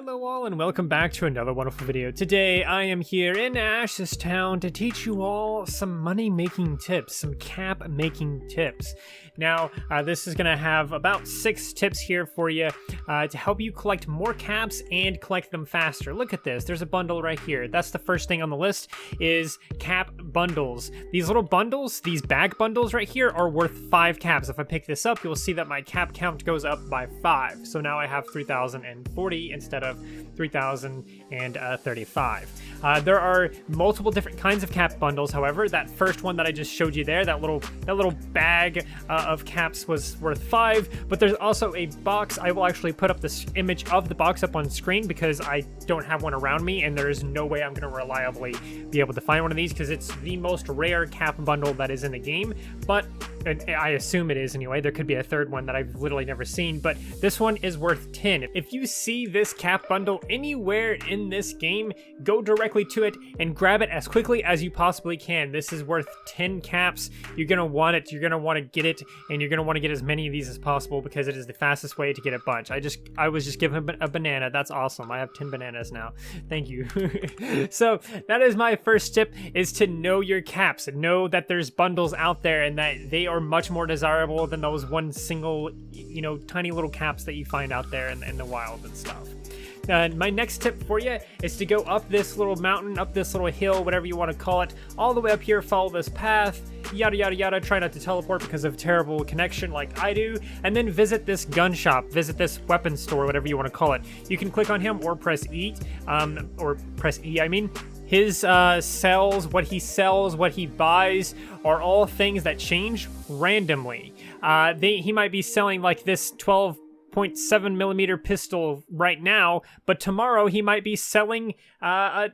Hello all and welcome back to another wonderful video. Today I am here in Ash's Town to teach you all some money making tips, some cap making tips. Now this is going to have about 6 tips here for you to help you collect more caps and collect them faster. Look at this, there's a bundle right here. That's the first thing on the list is cap bundles. These little bundles, these bag bundles right here are worth 5 caps. If I pick this up, you'll see that my cap count goes up by 5. So now I have 3,040 instead of 3,035. There are multiple different kinds of cap bundles. However, that first one that I just showed you there, that little bag of caps was worth 5. But there's also a box. I will actually put up this image of the box up on screen because I don't have one around me, and there's no way I'm going to reliably be able to find one of these because it's the most rare cap bundle that is in the game. But I assume it is anyway. There could be a third one that I've literally never seen, but this one is worth 10. If you see this cap bundle anywhere in this game, go directly to it and grab it as quickly as you possibly can. This is worth 10 caps. You're going to want it. You're going to want to get it, and you're going to want to get as many of these as possible because it is the fastest way to get a bunch. I was just given a banana. That's awesome. I have 10 bananas now. Thank you. So that is my first tip, is to know your caps. Know that there's bundles out there and that they are much more desirable than those one single, tiny little caps that you find out there in the wild and stuff. My next tip for you is to go up this little mountain, up this little hill, whatever you want to call it, all the way up here, follow this path, yada yada yada, try not to teleport because of terrible connection like I do, and then visit this gun shop, visit this weapon store, whatever you want to call it. You can click on him or press E, His sells, what he buys are all things that change randomly. He might be selling like this 12.7 millimeter pistol right now, but tomorrow he might be selling a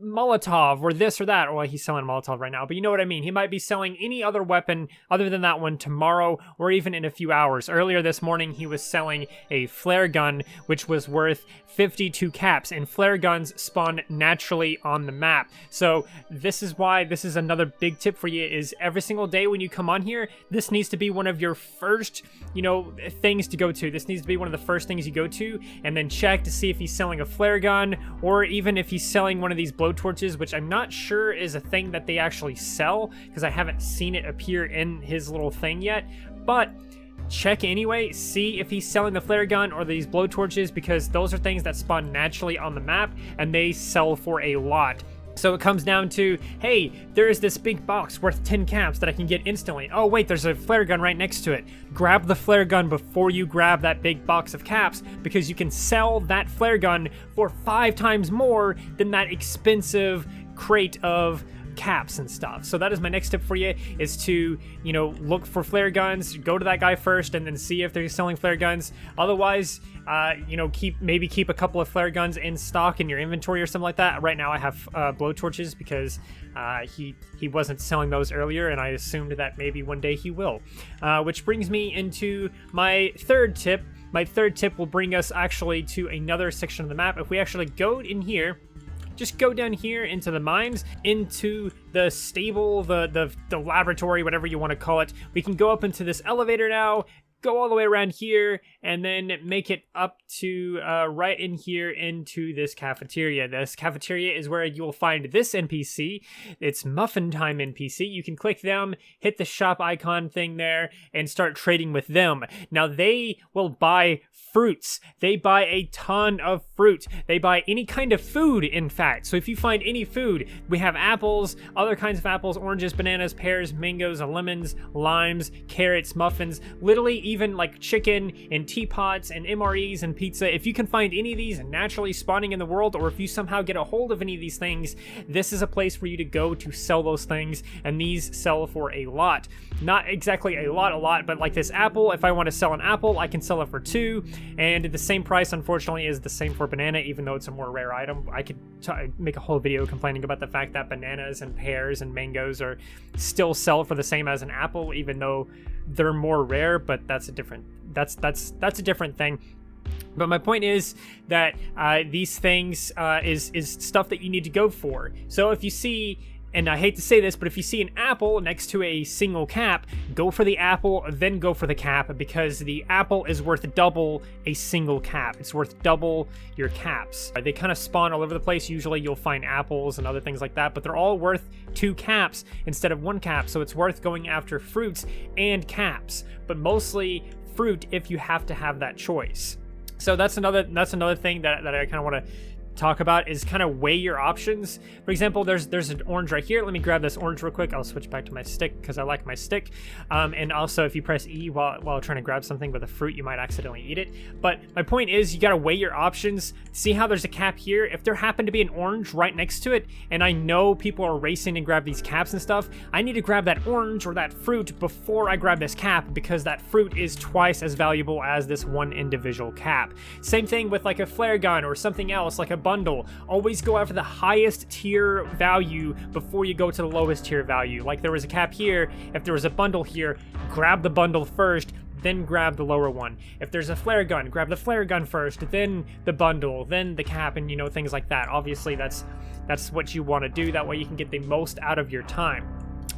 Molotov or this or that. Well, he's selling a Molotov right now, but you know what I mean. He might be selling any other weapon other than that one tomorrow or even in a few hours. Earlier this morning, he was selling a flare gun, which was worth 52 caps, and flare guns spawn naturally on the map. So this is why this is another big tip for you, is every single day when you come on here, this needs to be one of your first, things to go to. This needs to be one of the first things you go to, and then check to see if he's selling a flare gun, or even if he's selling one of these blowtorches, which I'm not sure is a thing that they actually sell because I haven't seen it appear in his little thing yet. But check anyway, see if he's selling the flare gun or these blowtorches, because those are things that spawn naturally on the map and they sell for a lot. So it comes down to, hey, there is this big box worth 10 caps that I can get instantly. Oh wait, there's a flare gun right next to it. Grab the flare gun before you grab that big box of caps, because you can sell that flare gun for 5 times more than that expensive crate of caps and stuff. So that is my next tip for you, is to look for flare guns, go to that guy first, and then see if they're selling flare guns. Otherwise, keep a couple of flare guns in stock in your inventory or something like that. Right now I have blowtorches because he wasn't selling those earlier, and I assumed that maybe one day he will. Which brings me into my third tip. My third tip will bring us actually to another section of the map. If we actually go in here, just go down here into the mines, into the stable, the laboratory, whatever you want to call it. We can go up into this elevator now, go all the way around here, and then make it up to right in here into this cafeteria. This cafeteria is where you will find this NPC. It's Muffin Time NPC. You can click them, hit the shop icon thing there, and start trading with them. Now they will buy fruits. They buy a ton of fruit. They buy any kind of food, in fact. So if you find any food, we have apples, other kinds of apples, oranges, bananas, pears, mangoes, lemons, limes, carrots, muffins, literally even like chicken and teapots and MREs and pizza. If you can find any of these naturally spawning in the world, or if you somehow get a hold of any of these things, this is a place for you to go to sell those things, and these sell for a lot. Not exactly a lot, but like this apple, if I want to sell an apple, I can sell it for 2, and the same price, unfortunately, is the same for banana, even though it's a more rare item. I could make a whole video complaining about the fact that bananas and pears and mangoes are still sell for the same as an apple, even though they're more rare, but that's a different thing. But my point is that these things is stuff that you need to go for. So if you see And I hate to say this, but if you see an apple next to a single cap, go for the apple, then go for the cap, because the apple is worth double a single cap. It's worth double your caps. They kind of spawn all over the place. Usually you'll find apples and other things like that, but they're all worth 2 caps instead of 1 cap, so it's worth going after fruits and caps, but mostly fruit if you have to have that choice. So that's another thing that I kind of want to talk about, is kind of weigh your options. For example, there's an orange right here. Let me grab this orange real quick. I'll switch back to my stick because I like my stick. And also, if you press E while trying to grab something with a fruit, you might accidentally eat it. But my point is, you got to weigh your options. See how there's a cap here. If there happened to be an orange right next to it, and I know people are racing to grab these caps and stuff, I need to grab that orange or that fruit before I grab this cap, because that fruit is twice as valuable as this one individual cap. Same thing with like a flare gun or something else, like a bundle. Always go after the highest tier value before you go to the lowest tier value. Like there was a cap here, if there was a bundle here, grab the bundle first, then grab the lower one. If there's a flare gun, grab the flare gun first, then the bundle, then the cap, and things like that. Obviously that's what you want to do. That way you can get the most out of your time.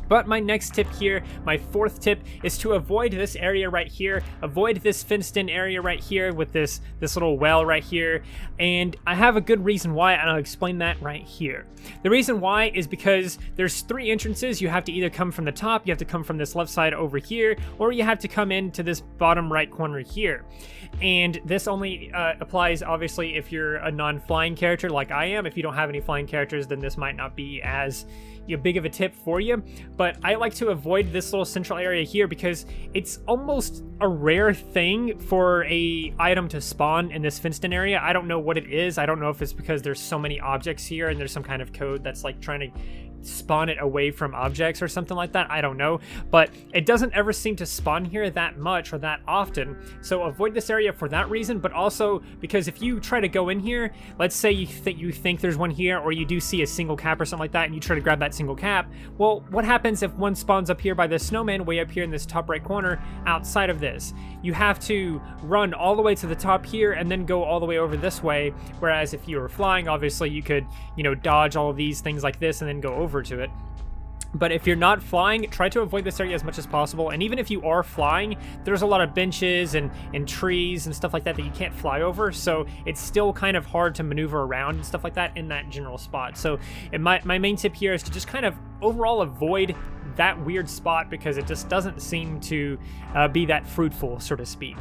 But my next tip here, my 4th tip, is to avoid this area right here. Avoid this fenced-in area right here with this little well right here. And I have a good reason why, and I'll explain that right here. The reason why is because there's 3 entrances. You have to either come from the top, you have to come from this left side over here, or you have to come into this bottom right corner here. And this only applies, obviously, if you're a non-flying character like I am. If you don't have any flying characters, then this might not be as big of a tip for you. But I like to avoid this little central area here because it's almost a rare thing for a item to spawn in this fenced-in area. I don't know what it is. I don't know if it's because there's so many objects here and there's some kind of code that's like trying to spawn it away from objects or something like that. I don't know, but it doesn't ever seem to spawn here that much or that often. So avoid this area for that reason, but also because if you try to go in here, let's say you think there's one here, or you do see a single cap or something like that, and you try to grab that single cap. Well, what happens if one spawns up here by the snowman way up here in this top right corner outside of this? You have to run all the way to the top here and then go all the way over this way. Whereas if you were flying, obviously you could, dodge all of these things like this and then go over to it. But if you're not flying, try to avoid this area as much as possible. And even if you are flying, there's a lot of benches and trees and stuff like that you can't fly over. So it's still kind of hard to maneuver around and stuff like that in that general spot. So my main tip here is to just kind of overall avoid that weird spot, because it just doesn't seem to be that fruitful, so to speak.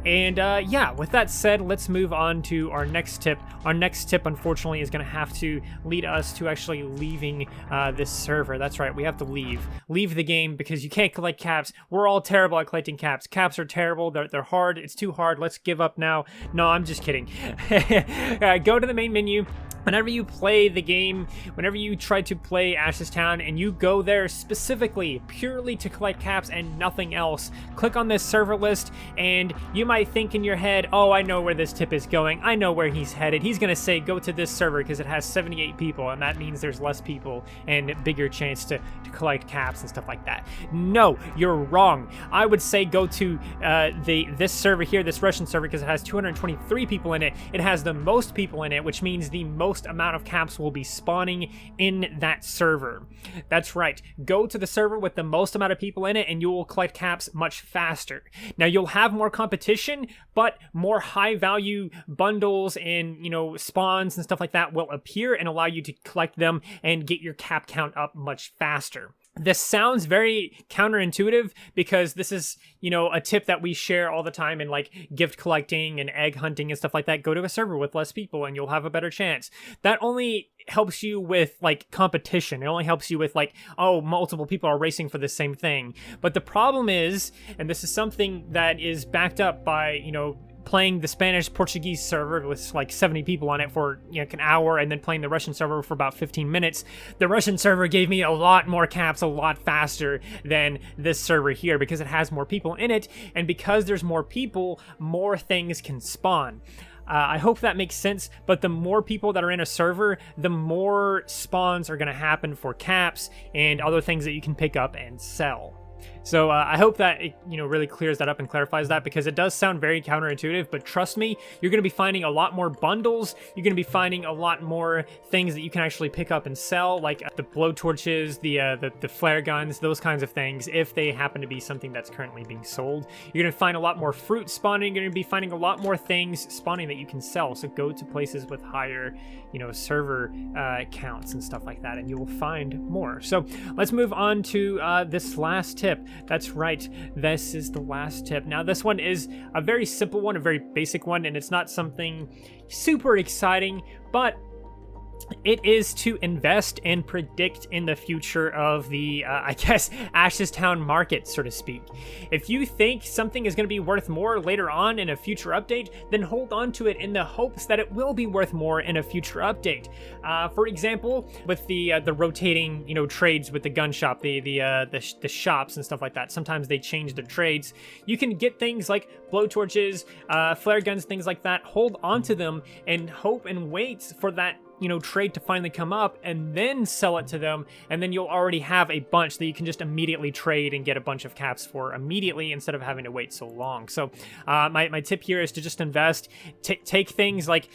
And yeah, with that said, let's move on to our next tip. Our next tip, unfortunately, is going to have to lead us to actually leaving this server. That's right, we have to leave the game because you can't collect caps. We're all terrible at collecting caps. Caps are terrible. They're hard. It's too hard. Let's give up now. No, I'm just kidding. Go to the main menu. Whenever you play the game, whenever you try to play Ash's Town and you go there specifically, purely to collect caps and nothing else, click on this server list and you might think in your head, oh, I know where this tip is going. I know where he's headed. He's going to say, go to this server because it has 78 people and that means there's less people and bigger chance to collect caps and stuff like that. No, you're wrong. I would say go to this server here, this Russian server, because it has 223 people in it. It has the most people in it, which means the most amount of caps will be spawning in that server. That's right. Go to the server with the most amount of people in it and you will collect caps much faster. Now you'll have more competition, but more high value bundles and spawns and stuff like that will appear and allow you to collect them and get your cap count up much faster. This sounds very counterintuitive because this is, a tip that we share all the time in like gift collecting and egg hunting and stuff like that. Go to a server with less people and you'll have a better chance. That only helps you with like competition. It only helps you with like, oh, multiple people are racing for the same thing. But the problem is, and this is something that is backed up by, playing the Spanish-Portuguese server with like 70 people on it for an hour and then playing the Russian server for about 15 minutes. The Russian server gave me a lot more caps a lot faster than this server here because it has more people in it, and because there's more people, more things can spawn. I hope that makes sense, but the more people that are in a server, the more spawns are going to happen for caps and other things that you can pick up and sell. So I hope that it, really clears that up and clarifies that, because it does sound very counterintuitive, but trust me, you're going to be finding a lot more bundles. You're going to be finding a lot more things that you can actually pick up and sell, like the blowtorches, the flare guns, those kinds of things, if they happen to be something that's currently being sold. You're going to find a lot more fruit spawning. You're going to be finding a lot more things spawning that you can sell. So go to places with higher, server counts and stuff like that, and you will find more. So let's move on to this last tip. That's right, this is the last tip. Now this one is a very simple one, a very basic one, and it's not something super exciting, but it is to invest and predict in the future of the, I guess, Ashes Town market, so to speak. If you think something is going to be worth more later on in a future update, then hold on to it in the hopes that it will be worth more in a future update. For example, with the rotating, trades with the gun shop, the shops and stuff like that. Sometimes they change their trades. You can get things like blowtorches, flare guns, things like that. Hold on to them and hope and wait for that trade to finally come up, and then sell it to them, and then you'll already have a bunch that you can just immediately trade and get a bunch of caps for immediately instead of having to wait so long. So my tip here is to just invest. Take things like,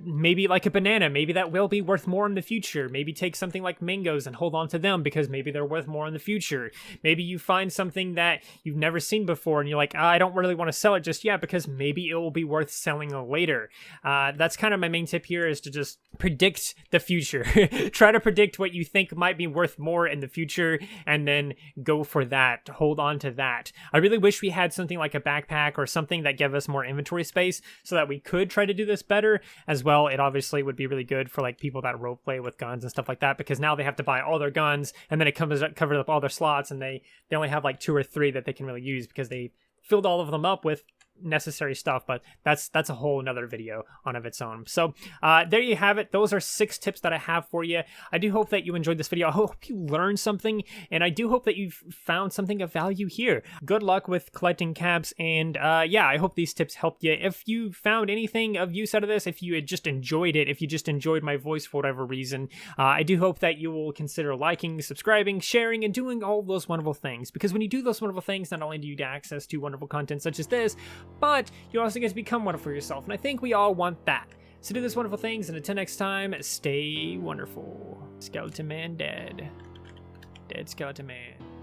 maybe like a banana, maybe that will be worth more in the future. Maybe take something like mangoes and hold on to them because maybe they're worth more in the future. Maybe you find something that you've never seen before and you're like, I don't really want to sell it just yet because maybe it will be worth selling later. That's kind of my main tip here, is to just predict the future. Try to predict what you think might be worth more in the future, and then go for that. Hold on to that. I really wish we had something like a backpack or something that gave us more inventory space so that we could try to do this better as well. It obviously would be really good for like people that roleplay with guns and stuff like that, because now they have to buy all their guns and then it covers up all their slots, and they only have like 2 or 3 that they can really use because they filled all of them up with necessary stuff. But that's a whole another video on of its own. So there you have it. Those are 6 tips that I have for you. I do hope that you enjoyed this video. I hope you learned something, and I do hope that you've found something of value here. Good luck with collecting caps, and yeah, I hope these tips helped you. If you found anything of use out of this, if you had just enjoyed it, if you just enjoyed my voice for whatever reason, I do hope that you will consider liking, subscribing, sharing, and doing all those wonderful things, because when you do those wonderful things, not only do you get access to wonderful content such as this, but you also get to become wonderful yourself, and I think we all want that. So do those wonderful things, and until next time, stay wonderful. Skeleton Man dead. Dead Skeleton Man.